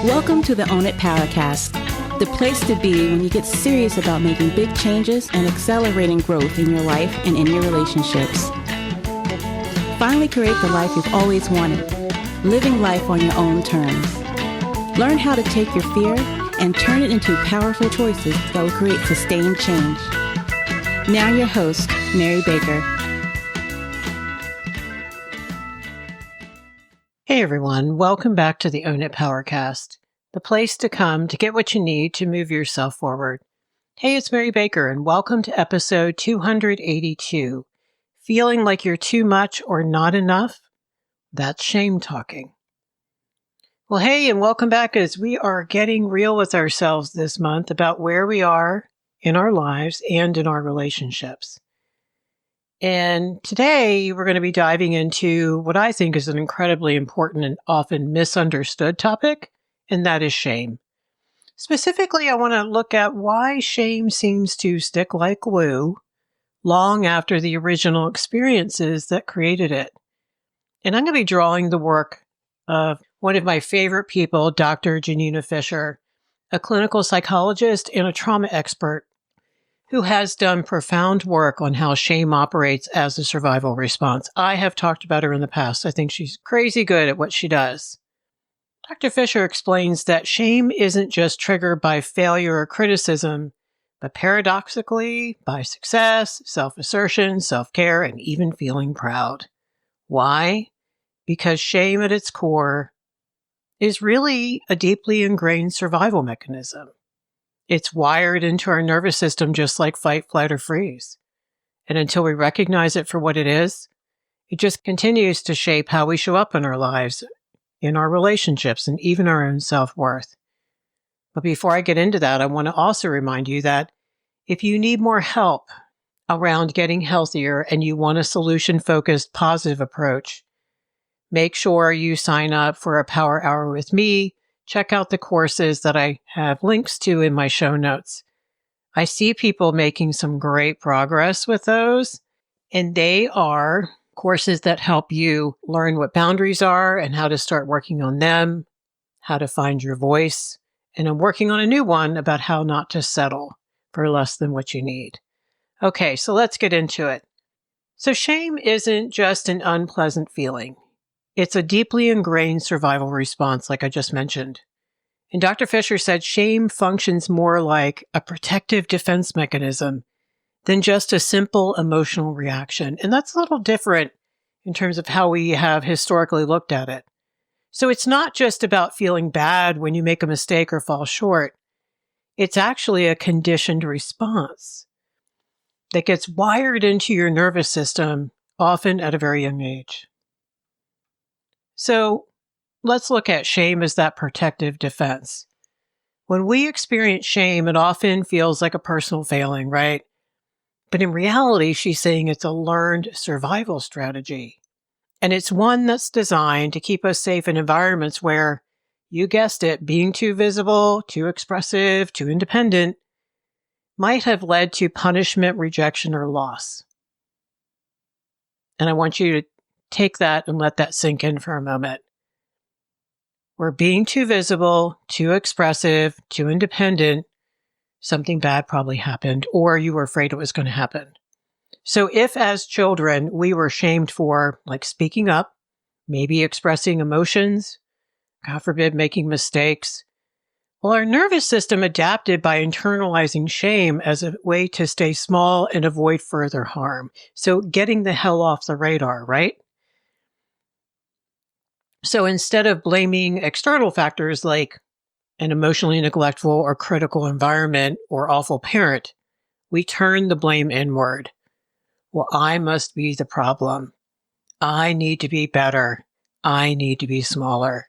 Welcome to the Own It Powercast, the place to be when you get serious about making big changes and accelerating growth in your life and in your relationships. Finally create the life you've always wanted, living life on your own terms. Learn how to take your fear and turn it into powerful choices that will create sustained change. Now your host, Mary Baker. Hey everyone, welcome back to the Own It Powercast, the place to come to get what you need to move yourself forward. Hey, it's Mary Baker and welcome to episode 282. Feeling like you're too much or not enough? That's shame talking. Well, hey, and welcome back as we are getting real with ourselves this month about where we are in our lives and in our relationships. And today we're going to be diving into what I think is an incredibly important and often misunderstood topic, and that is shame. Specifically, I want to look at why shame seems to stick like glue long after the original experiences that created it. And I'm going to be drawing the work of one of my favorite people, Dr. Janina Fisher, a clinical psychologist and a trauma expert who has done profound work on how shame operates as a survival response. I have talked about her in the past. I think she's crazy good at what she does. Dr. Fisher explains that shame isn't just triggered by failure or criticism, but paradoxically by success, self-assertion, self-care, and even feeling proud. Why? Because shame at its core is really a deeply ingrained survival mechanism. It's wired into our nervous system just like fight, flight, or freeze. And until we recognize it for what it is, it just continues to shape how we show up in our lives, in our relationships, and even our own self-worth. But before I get into that, I want to also remind you that if you need more help around getting healthier and you want a solution-focused, positive approach, make sure you sign up for a Power Hour with me. Check out the courses that I have links to in my show notes. I see people making some great progress with those, and they are courses that help you learn what boundaries are and how to start working on them, how to find your voice, and I'm working on a new one about how not to settle for less than what you need. Okay, so let's get into it. So shame isn't just an unpleasant feeling. It's a deeply ingrained survival response, like I just mentioned. And Dr. Fisher said shame functions more like a protective defense mechanism than just a simple emotional reaction. And that's a little different in terms of how we have historically looked at it. So it's not just about feeling bad when you make a mistake or fall short. It's actually a conditioned response that gets wired into your nervous system, often at a very young age. So let's look at shame as that protective defense. When we experience shame, it often feels like a personal failing, right? But in reality, she's saying it's a learned survival strategy. And it's one that's designed to keep us safe in environments where, you guessed it, being too visible, too expressive, too independent might have led to punishment, rejection, or loss. And I want you to take that and let that sink in for a moment. Where being too visible, too expressive, too independent, something bad probably happened, or you were afraid it was going to happen. So if as children we were shamed for, like speaking up, maybe expressing emotions, God forbid making mistakes, well, our nervous system adapted by internalizing shame as a way to stay small and avoid further harm. So getting the hell off the radar, right? So instead of blaming external factors like an emotionally neglectful or critical environment or awful parent, we turn the blame inward. Well, I must be the problem. I need to be better. I need to be smaller.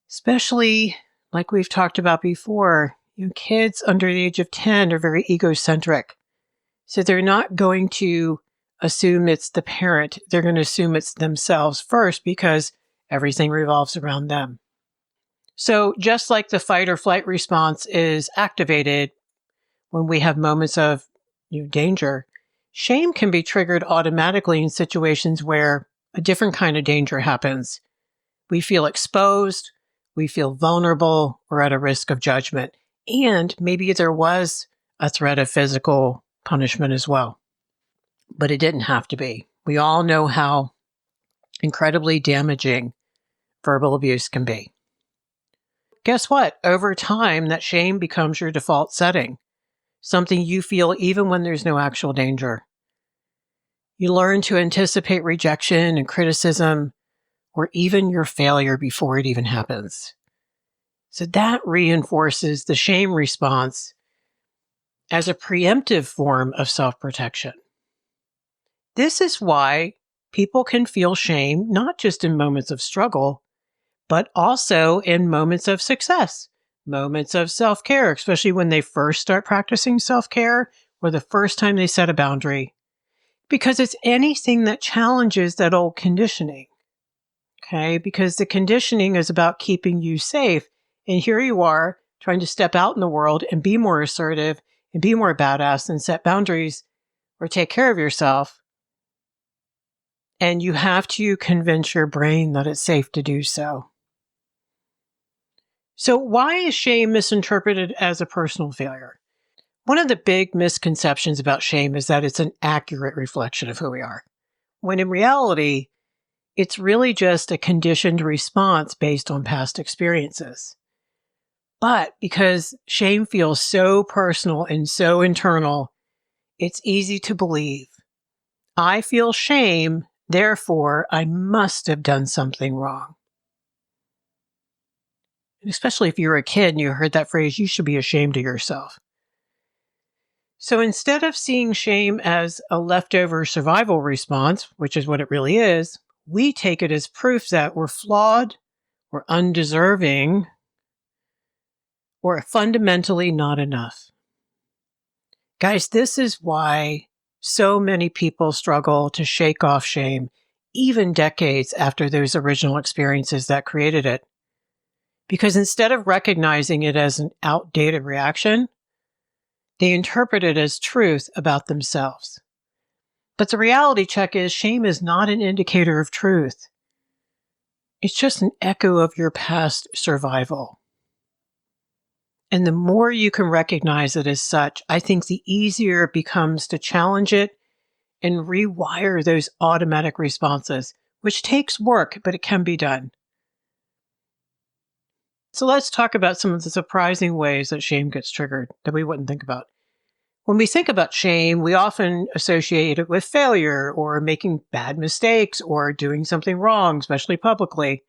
Especially, like we've talked about before, kids under the age of 10 are very egocentric. So they're not going to assume it's the parent. They're going to assume it's themselves first because everything revolves around them. So just like the fight or flight response is activated when we have moments of danger, shame can be triggered automatically in situations where a different kind of danger happens. We feel exposed, we feel vulnerable or at a risk of judgment. And maybe there was a threat of physical punishment as well, but it didn't have to be. We all know how incredibly damaging verbal abuse can be. Guess what? Over time, that shame becomes your default setting, something you feel even when there's no actual danger. You learn to anticipate rejection and criticism, or even your failure before it even happens. So that reinforces the shame response as a preemptive form of self-protection. This is why people can feel shame not just in moments of struggle, but also in moments of success, moments of self-care, especially when they first start practicing self-care or the first time they set a boundary, because it's anything that challenges that old conditioning. Okay, because the conditioning is about keeping you safe. And here you are trying to step out in the world and be more assertive and be more badass and set boundaries or take care of yourself. And you have to convince your brain that it's safe to do so. So why is shame misinterpreted as a personal failure? One of the big misconceptions about shame is that it's an accurate reflection of who we are, when in reality, it's really just a conditioned response based on past experiences. But because shame feels so personal and so internal, it's easy to believe, I feel shame, therefore I must have done something wrong. And especially if you're a kid and you heard that phrase, you should be ashamed of yourself. So instead of seeing shame as a leftover survival response, which is what it really is, we take it as proof that we're flawed, we're undeserving, or fundamentally not enough. Guys, this is why so many people struggle to shake off shame, even decades after those original experiences that created it. Because instead of recognizing it as an outdated reaction, they interpret it as truth about themselves. But the reality check is shame is not an indicator of truth. It's just an echo of your past survival. And the more you can recognize it as such, I think the easier it becomes to challenge it and rewire those automatic responses, which takes work, but it can be done. So let's talk about some of the surprising ways that shame gets triggered that we wouldn't think about. When we think about shame, we often associate it with failure or making bad mistakes or doing something wrong, especially publicly.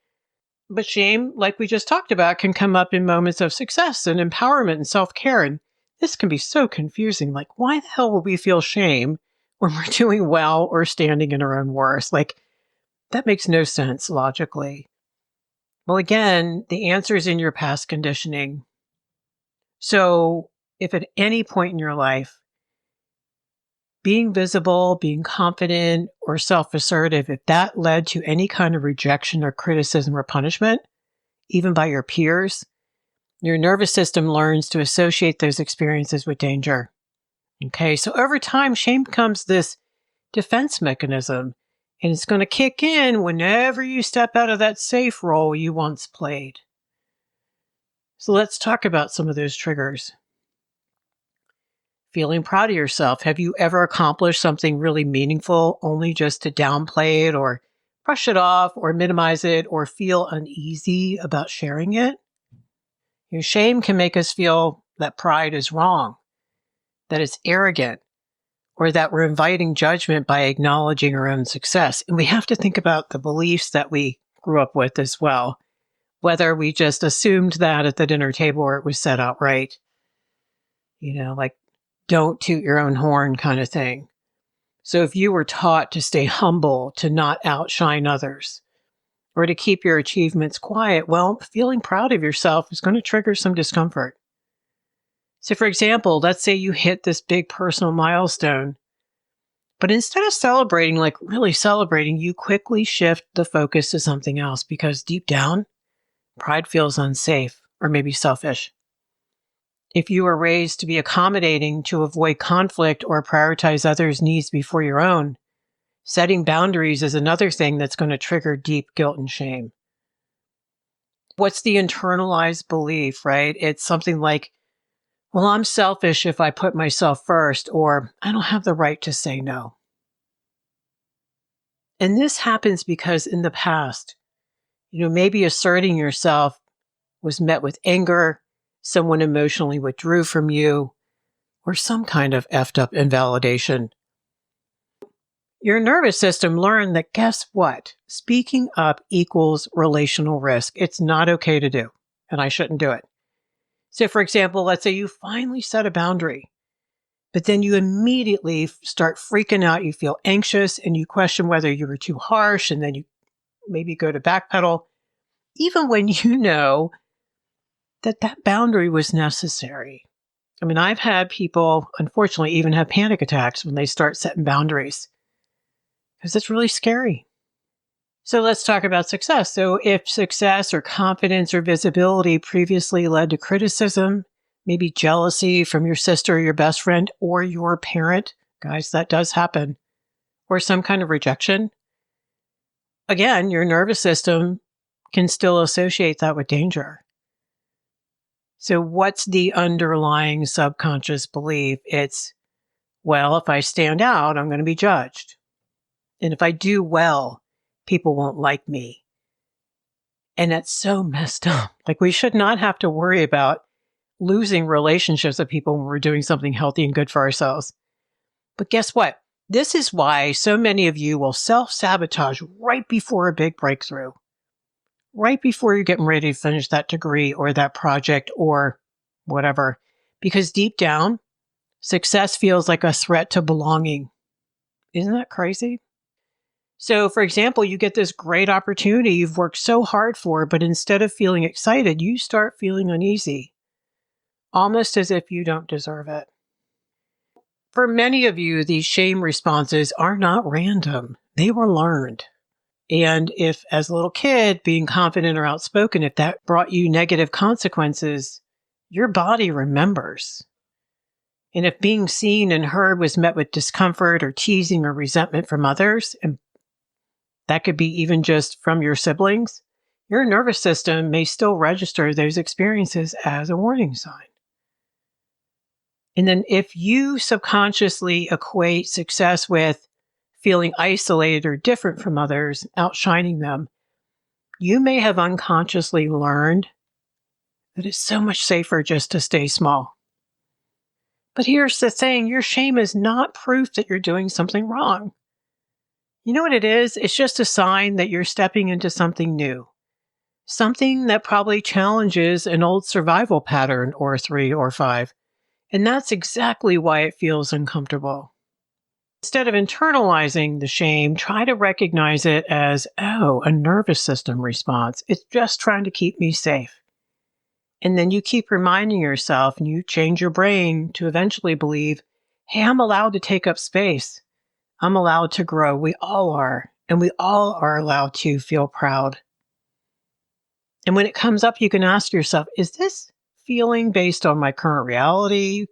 But shame, like we just talked about, can come up in moments of success and empowerment and self-care. And this can be so confusing. Like, why the hell would we feel shame when we're doing well or standing in our own worst? Like, that makes no sense logically. Well, again, the answer is in your past conditioning. So if at any point in your life, being visible, being confident, or self-assertive, if that led to any kind of rejection or criticism or punishment, even by your peers, your nervous system learns to associate those experiences with danger. Okay, so over time, shame becomes this defense mechanism, and it's going to kick in whenever you step out of that safe role you once played. So let's talk about some of those triggers. Feeling proud of yourself. Have you ever accomplished something really meaningful only just to downplay it or brush it off or minimize it or feel uneasy about sharing it? Your shame can make us feel that pride is wrong, that it's arrogant, or that we're inviting judgment by acknowledging our own success. And we have to think about the beliefs that we grew up with as well, whether we just assumed that at the dinner table or it was said outright. Like, don't toot your own horn kind of thing. So if you were taught to stay humble, to not outshine others, or to keep your achievements quiet, well, feeling proud of yourself is going to trigger some discomfort. So for example, let's say you hit this big personal milestone, but instead of celebrating, like really celebrating, you quickly shift the focus to something else because deep down, pride feels unsafe or maybe selfish. If you were raised to be accommodating to avoid conflict or prioritize others' needs before your own, setting boundaries is another thing that's going to trigger deep guilt and shame. What's the internalized belief, right? It's something like, well, I'm selfish if I put myself first, or I don't have the right to say no. And this happens because in the past, maybe asserting yourself was met with anger, someone emotionally withdrew from you, or some kind of effed up invalidation. Your nervous system learned that, guess what? Speaking up equals relational risk. It's not okay to do, and I shouldn't do it. So, for example, let's say you finally set a boundary, but then you immediately start freaking out. You feel anxious and you question whether you were too harsh, and then you maybe go to backpedal, even when you know that that boundary was necessary. I mean, I've had people, unfortunately, even have panic attacks when they start setting boundaries because it's really scary. So let's talk about success. So if success or confidence or visibility previously led to criticism, maybe jealousy from your sister or your best friend or your parent, guys, that does happen, or some kind of rejection, again, your nervous system can still associate that with danger. So what's the underlying subconscious belief? It's, well, if I stand out, I'm going to be judged. And if I do well, people won't like me. And that's so messed up. Like, we should not have to worry about losing relationships with people when we're doing something healthy and good for ourselves. But guess what? This is why so many of you will self-sabotage right before a big breakthrough, right before you're getting ready to finish that degree or that project or whatever. Because deep down, success feels like a threat to belonging. Isn't that crazy? So, for example, you get this great opportunity you've worked so hard for, but instead of feeling excited, you start feeling uneasy, almost as if you don't deserve it. For many of you, these shame responses are not random. They were learned. And if, as a little kid, being confident or outspoken, if that brought you negative consequences, your body remembers. And if being seen and heard was met with discomfort or teasing or resentment from others, and that could be even just from your siblings, your nervous system may still register those experiences as a warning sign. And then if you subconsciously equate success with feeling isolated or different from others, outshining them, you may have unconsciously learned that it's so much safer just to stay small. But here's the thing, your shame is not proof that you're doing something wrong. You know what it is? It's just a sign that you're stepping into something new. Something that probably challenges an old survival pattern or 3 or 5. And that's exactly why it feels uncomfortable. Instead of internalizing the shame, try to recognize it as, oh, a nervous system response. It's just trying to keep me safe. And then you keep reminding yourself and you change your brain to eventually believe, hey, I'm allowed to take up space. I'm allowed to grow. We all are. And we all are allowed to feel proud. And when it comes up, you can ask yourself, is this feeling based on my current reality?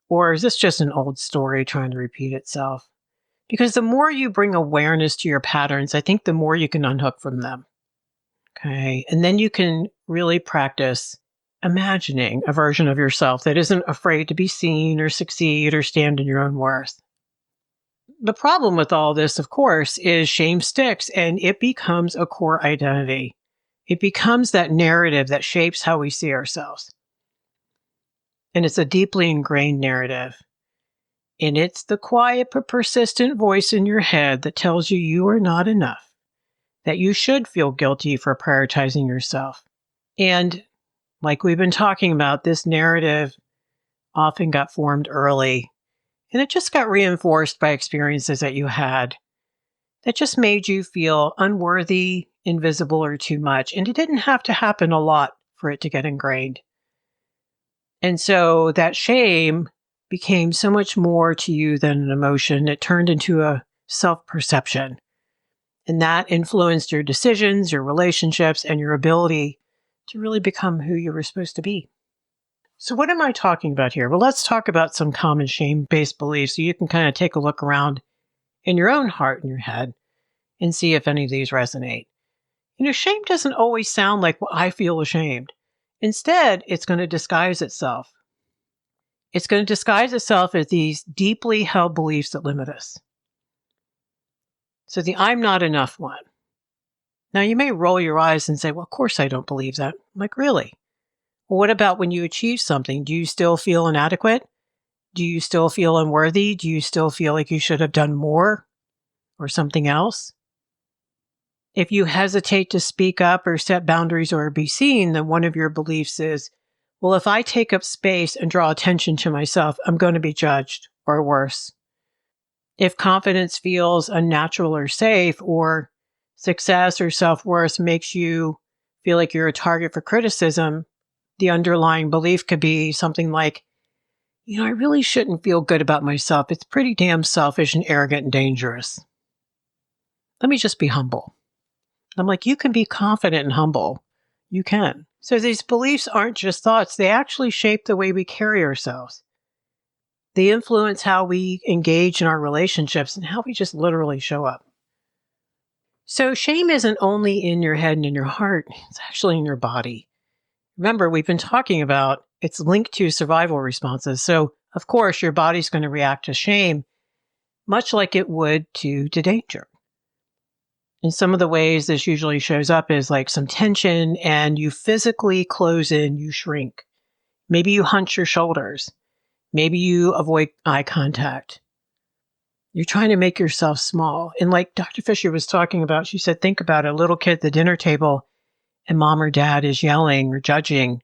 Or is this just an old story trying to repeat itself? Because the more you bring awareness to your patterns, I think the more you can unhook from them. Okay. And then you can really practice imagining a version of yourself that isn't afraid to be seen or succeed or stand in your own worth. The problem with all this, of course, is shame sticks and it becomes a core identity. It becomes that narrative that shapes how we see ourselves. And it's a deeply ingrained narrative. And it's the quiet but persistent voice in your head that tells you you are not enough, that you should feel guilty for prioritizing yourself. And like we've been talking about, this narrative often got formed early. And it just got reinforced by experiences that you had that just made you feel unworthy, invisible, or too much. And it didn't have to happen a lot for it to get ingrained. And so that shame became so much more to you than an emotion. It turned into a self-perception. And that influenced your decisions, your relationships, and your ability to really become who you were supposed to be. So what am I talking about here? Well, let's talk about some common shame-based beliefs so you can kind of take a look around in your own heart and your head and see if any of these resonate. Shame doesn't always sound like, well, I feel ashamed. Instead, it's going to disguise itself. It's going to disguise itself as these deeply held beliefs that limit us. So the I'm not enough one. Now, you may roll your eyes and say, well, of course I don't believe that. I'm like, really? Well, what about when you achieve something? Do you still feel inadequate? Do you still feel unworthy? Do you still feel like you should have done more or something else? If you hesitate to speak up or set boundaries or be seen, then one of your beliefs is, well, if I take up space and draw attention to myself, I'm going to be judged, or worse. If confidence feels unnatural or safe, or success or self-worth makes you feel like you're a target for criticism, the underlying belief could be something like, I really shouldn't feel good about myself. It's pretty damn selfish and arrogant and dangerous. Let me just be humble. I'm like, you can be confident and humble. You can. So these beliefs aren't just thoughts. They actually shape the way we carry ourselves. They influence how we engage in our relationships and how we just literally show up. So shame isn't only in your head and in your heart. It's actually in your body. Remember, we've been talking about it's linked to survival responses. So, of course, your body's going to react to shame much like it would to danger. And some of the ways this usually shows up is like some tension and you physically close in, you shrink. Maybe you hunch your shoulders. Maybe you avoid eye contact. You're trying to make yourself small. And like Dr. Fisher was talking about, she said, think about a little kid at the dinner table and mom or dad is yelling or judging.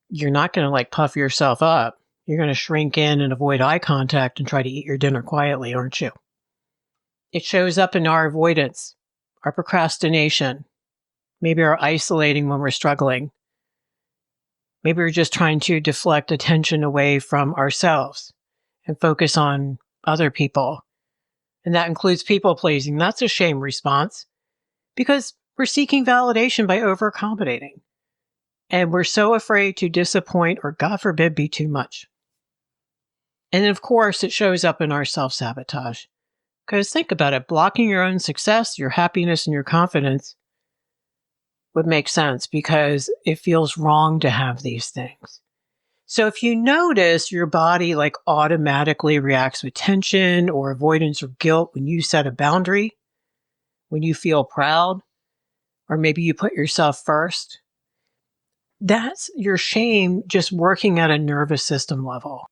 You're not going to like puff yourself up. You're going to shrink in and avoid eye contact and try to eat your dinner quietly, aren't you? It shows up in our avoidance, our procrastination, maybe our isolating when we're struggling. Maybe we're just trying to deflect attention away from ourselves and focus on other people. And that includes people pleasing. That's a shame response because we're seeking validation by over-accommodating. And we're so afraid to disappoint or, God forbid, be too much. And of course, it shows up in our self-sabotage. Because think about it, blocking your own success, your happiness, and your confidence would make sense because it feels wrong to have these things. So if you notice your body like automatically reacts with tension or avoidance or guilt when you set a boundary, when you feel proud, or maybe you put yourself first, that's your shame just working at a nervous system level.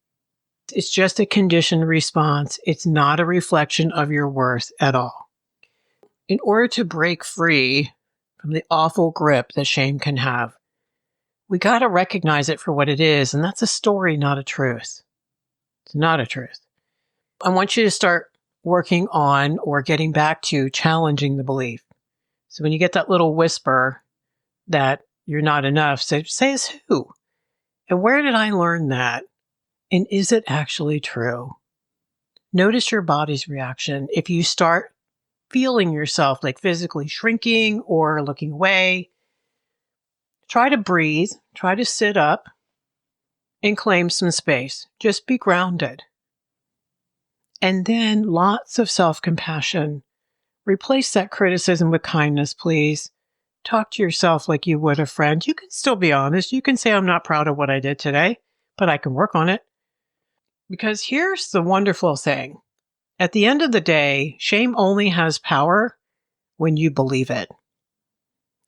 It's just a conditioned response. It's not a reflection of your worth at all. In order to break free from the awful grip that shame can have, we got to recognize it for what it is, and that's a story, not a truth. It's not a truth. I want you to start working on or getting back to challenging the belief. So when you get that little whisper that you're not enough, say it's who? And where did I learn that? And is it actually true? Notice your body's reaction. If you start feeling yourself like physically shrinking or looking away, try to breathe, try to sit up and claim some space. Just be grounded. And then lots of self-compassion. Replace that criticism with kindness, please. Talk to yourself like you would a friend. You can still be honest. You can say, I'm not proud of what I did today, but I can work on it. Because here's the wonderful thing. At the end of the day, shame only has power when you believe it.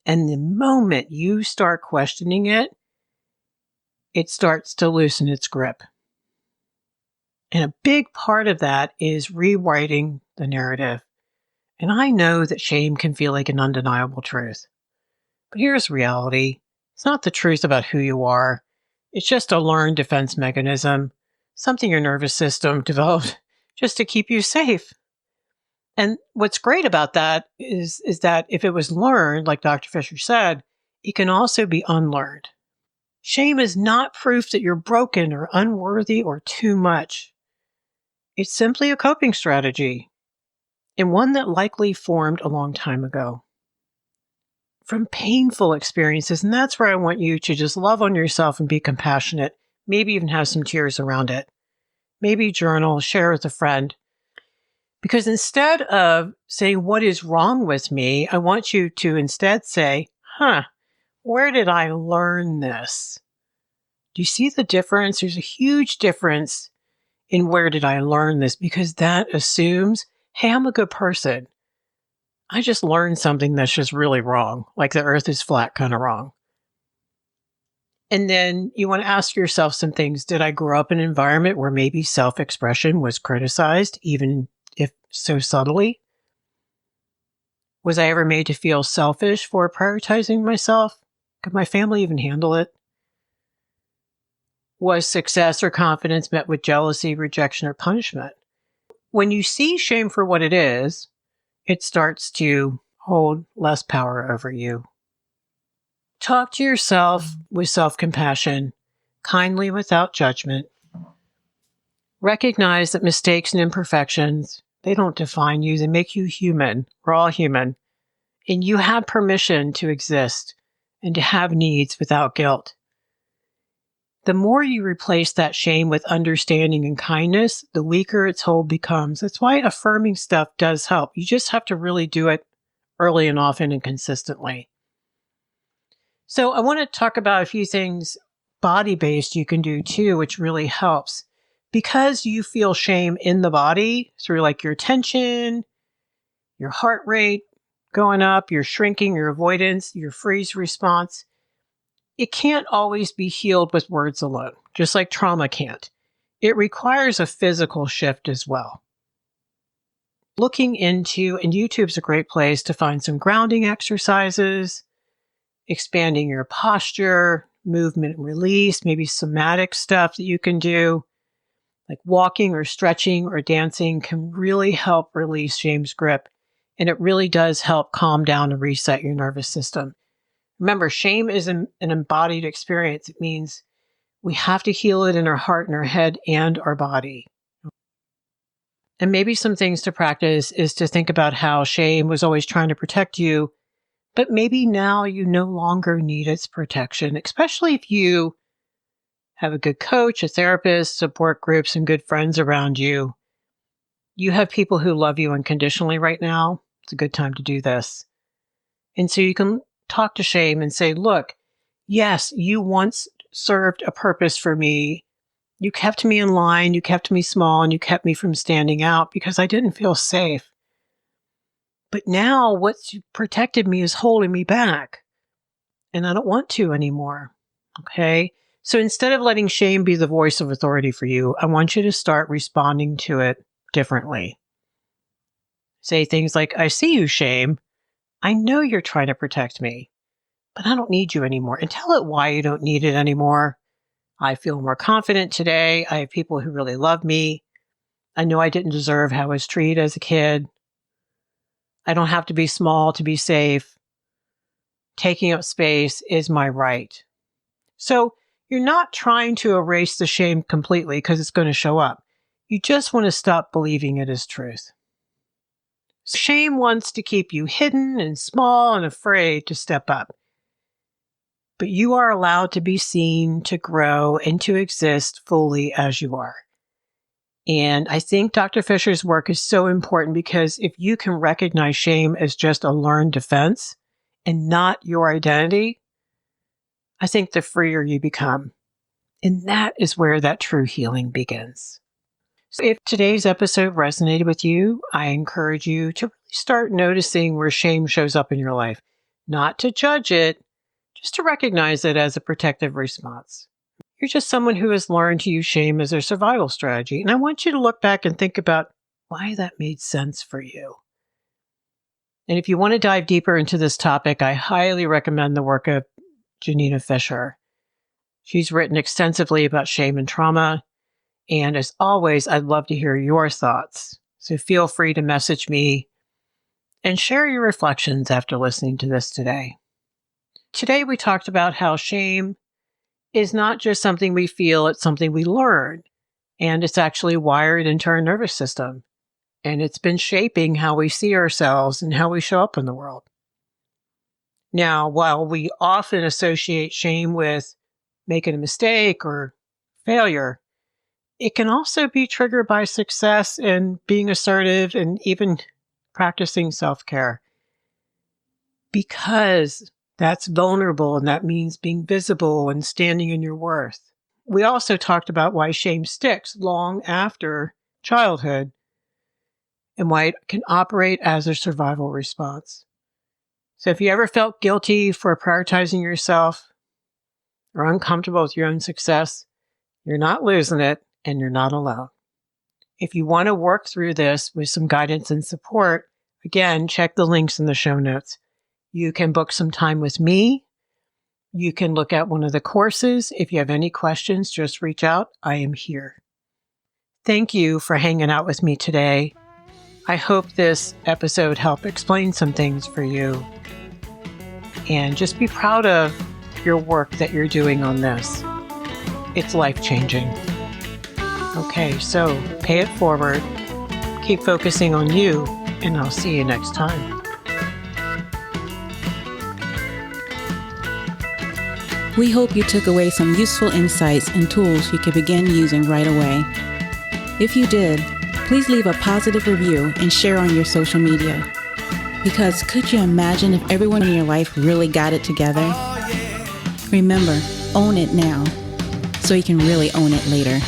And the moment you start questioning it, it starts to loosen its grip. And a big part of that is rewriting the narrative. And I know that shame can feel like an undeniable truth. But here's reality. It's not the truth about who you are. It's just a learned defense mechanism, something your nervous system developed just to keep you safe. And what's great about that is that if it was learned, like Dr. Fisher said, it can also be unlearned. Shame is not proof that you're broken or unworthy or too much. It's simply a coping strategy, and one that likely formed a long time ago. From painful experiences, and that's where I want you to just love on yourself and be compassionate, maybe even have some tears around it. Maybe journal, share with a friend. Because instead of saying, what is wrong with me? I want you to instead say, where did I learn this? Do you see the difference? There's a huge difference in where did I learn this, because that assumes, hey, I'm a good person. I just learned something that's just really wrong, like the earth is flat kind of wrong. And then you want to ask yourself some things. Did I grow up in an environment where maybe self-expression was criticized, even if so subtly? Was I ever made to feel selfish for prioritizing myself? Could my family even handle it? Was success or confidence met with jealousy, rejection, or punishment? When you see shame for what it is, it starts to hold less power over you. Talk to yourself with self-compassion, kindly without judgment. Recognize that mistakes and imperfections, they don't define you. They make you human. We're all human. And you have permission to exist and to have needs without guilt. The more you replace that shame with understanding and kindness, the weaker its hold becomes. That's why affirming stuff does help. You just have to really do it early and often and consistently. So I want to talk about a few things body-based you can do too, which really helps. Because you feel shame in the body through like your tension, your heart rate going up, your shrinking, your avoidance, your freeze response, it can't always be healed with words alone, just like trauma can't. It requires a physical shift as well. Looking into, and YouTube's a great place to find some grounding exercises, expanding your posture, movement and release, maybe somatic stuff that you can do, like walking or stretching or dancing can really help release shame's grip. And it really does help calm down and reset your nervous system. Remember, shame is an embodied experience. It means we have to heal it in our heart and our head and our body. And maybe some things to practice is to think about how shame was always trying to protect you, but maybe now you no longer need its protection, especially if you have a good coach, a therapist, support groups, and good friends around you. You have people who love you unconditionally right now. It's a good time to do this. And so you can talk to shame and say, look, yes, you once served a purpose for me. You kept me in line, you kept me small, and you kept me from standing out because I didn't feel safe. But now what's protected me is holding me back. And I don't want to anymore. Okay? So instead of letting shame be the voice of authority for you, I want you to start responding to it differently. Say things like, I see you, shame. I know you're trying to protect me, but I don't need you anymore. And tell it why you don't need it anymore. I feel more confident today. I have people who really love me. I know I didn't deserve how I was treated as a kid. I don't have to be small to be safe. Taking up space is my right. So you're not trying to erase the shame completely because it's going to show up. You just want to stop believing it is truth. Shame wants to keep you hidden and small and afraid to step up. But you are allowed to be seen, to grow, and to exist fully as you are. And I think Dr. Fisher's work is so important because if you can recognize shame as just a learned defense and not your identity, I think the freer you become. And that is where that true healing begins. So if today's episode resonated with you, I encourage you to really start noticing where shame shows up in your life. Not to judge it, just to recognize it as a protective response. You're just someone who has learned to use shame as their survival strategy. And I want you to look back and think about why that made sense for you. And if you want to dive deeper into this topic, I highly recommend the work of Janina Fisher. She's written extensively about shame and trauma. And as always, I'd love to hear your thoughts. So feel free to message me and share your reflections after listening to this today. Today, we talked about how shame is not just something we feel, it's something we learn. And it's actually wired into our nervous system. And it's been shaping how we see ourselves and how we show up in the world. Now, while we often associate shame with making a mistake or failure, It can also be triggered by success and being assertive and even practicing self-care, because that's vulnerable and that means being visible and standing in your worth. We also talked about why shame sticks long after childhood and why it can operate as a survival response. So if you ever felt guilty for prioritizing yourself or uncomfortable with your own success, you're not losing it and you're not alone. If you want to work through this with some guidance and support, again, check the links in the show notes. You can book some time with me. You can look at one of the courses. If you have any questions, just reach out. I am here. Thank you for hanging out with me today. I hope this episode helped explain some things for you. And just be proud of your work that you're doing on this. It's life-changing. Okay, so pay it forward. Keep focusing on you, and I'll see you next time. We hope you took away some useful insights and tools you can begin using right away. If you did, please leave a positive review and share on your social media. Because could you imagine if everyone in your life really got it together? Remember, own it now, so you can really own it later.